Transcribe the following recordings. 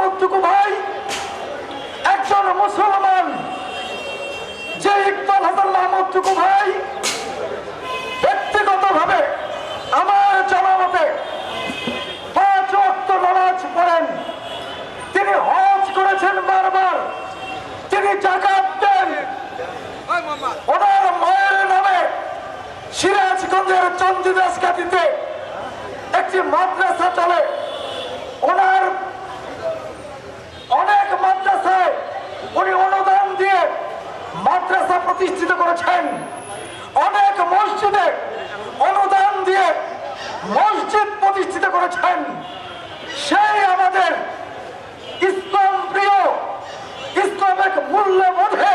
মাহমুদ টুকু ভাই একজন মুসলমান। যে ইকবাল হাসান মাহমুদ টুকু ভাই ব্যক্তিগতভাবে আমার জানামতে 5 ওয়াক্ত নামাজ পড়েন, তিনি হজ করেছেন বারবার, তিনি যাকাত দেন, ওনার মায়ের নামে সিরাজগঞ্জের চন্দিদাস ঘাটিতে একটি মাদ্রাসা চলে। ওনার অনেক মাদ্রাসায় উনি অনুদান দিয়ে মাদ্রাসা প্রতিষ্ঠিত করেছেন, অনেক মসজিদে অনুদান দিয়ে মসজিদ প্রতিষ্ঠিত করেছেন। সেই আমাদের ইসলাম প্রিয়, ইসলামিক মূল্যবোধে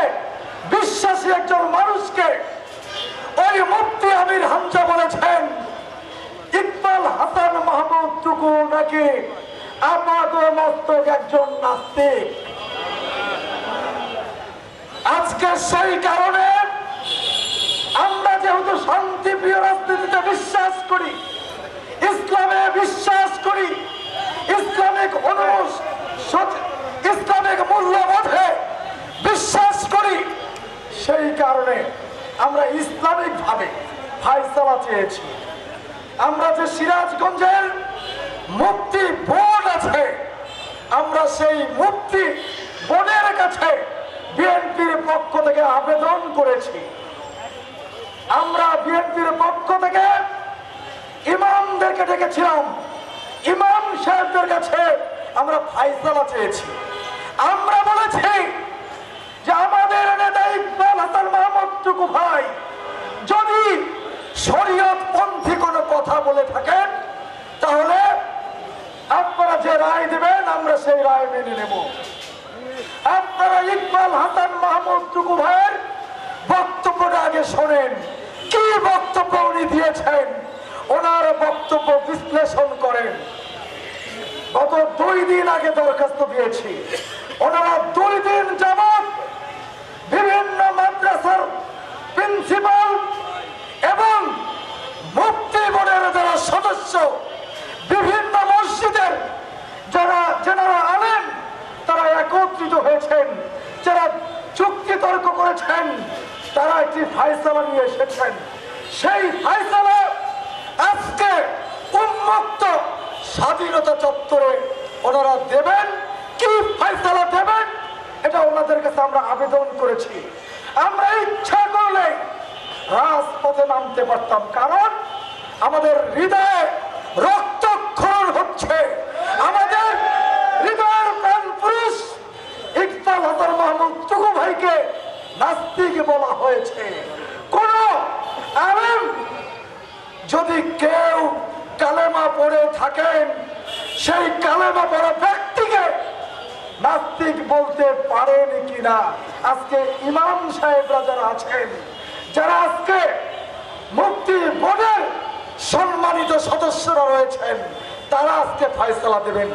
বিশ্বাসী একজন মানুষকে ওই মুফতি আমির হামজা বলেছেন ইকবাল হাসান মাহমুদ টুকু নাকি আপাত মস্তক একজন নাস্তিক। আজকে সেই কারণে আমরা যেহেতু শান্তিপ্রিয় রাজনীতিতে বিশ্বাস করি, ইসলামে বিশ্বাস করি, ইসলামিক মূল্যবোধে বিশ্বাস করি, সেই কারণে আমরা ইসলামিক ভাবে ফায়সালা চেয়েছি। আমরা যে সিরাজগঞ্জের মুফতি বোর্ড আছে, আমরা সেই মুফতি বোর্ডের কাছে বিএনপির পক্ষ থেকে আবেদন করেছি। আমরা বিএনপির পক্ষ থেকে ইমামদেরকে ডেকেছিলাম, ইমাম সাহেবদের কাছে আমরা ফায়সালা চেয়েছি। আমরা বলেছি যে আমাদের নেতা ইকবাল হাসান মাহমুদ টুকু ভাই যদি শরীয়তপন্থী কোনো কথা বলে থাকেন তাহলে আপনারা যে রায় দেবেন আমরা সেই রায় মেনে নেব। আপনারা ইকবাল হাসান মাহমুদ টুকু ভাইয়ের বক্তব্যটা আগে শোনেন, কি বক্তব্য উনি দিয়েছেন, ওনার বক্তব্য বিশ্লেষণ করেন। গত 2 দিন আগে দরখাস্ত দিয়েছি, ওনারা 2 দিন যাবত বিভিন্ন মাদ্রাসার প্রিন্সিপাল এবং মুফতি বোর্ডের যারা সদস্য, বিভিন্ন মসজিদের যারা আলেম তারা একত্রিত হয়েছেন, যারা যুক্তি তর্ক করেছেন, তারা একটি ফায়সালা নিয়ে এসেছেন। সেই ফায়সালা আজকে উন্মুক্ত স্বাধীনতা চত্বরে ওনারা দেবেন। কি ফায়সালা দেবেন এটা ওনাদের কাছে আমরা আবেদন করেছি। আমরা ইচ্ছা করলে রাজপথে নামতে পারতাম, কারণ আমাদের হৃদয়ে রক্তক্ষরণ হচ্ছে। আমাদের হৃদয়ের প্রাণ পুরুষ ইকবাল হাসান মাহমুদ টুকু ভাইকে নাস্তিক বলা হয়েছে। কোন আলেম যদি কেউ কালেমা পড়ে থাকেন, সেই কালেমা পড়া ব্যক্তিকে নাস্তিক বলতে পারেন কিনা আজকে ইমাম সাহেবরা যারা আছেন, যারা আজকে মুফতি বোর্ডের সম্মানিত সদস্যরা রয়েছেন, তারা আজকে ফয়সালা দেবেন।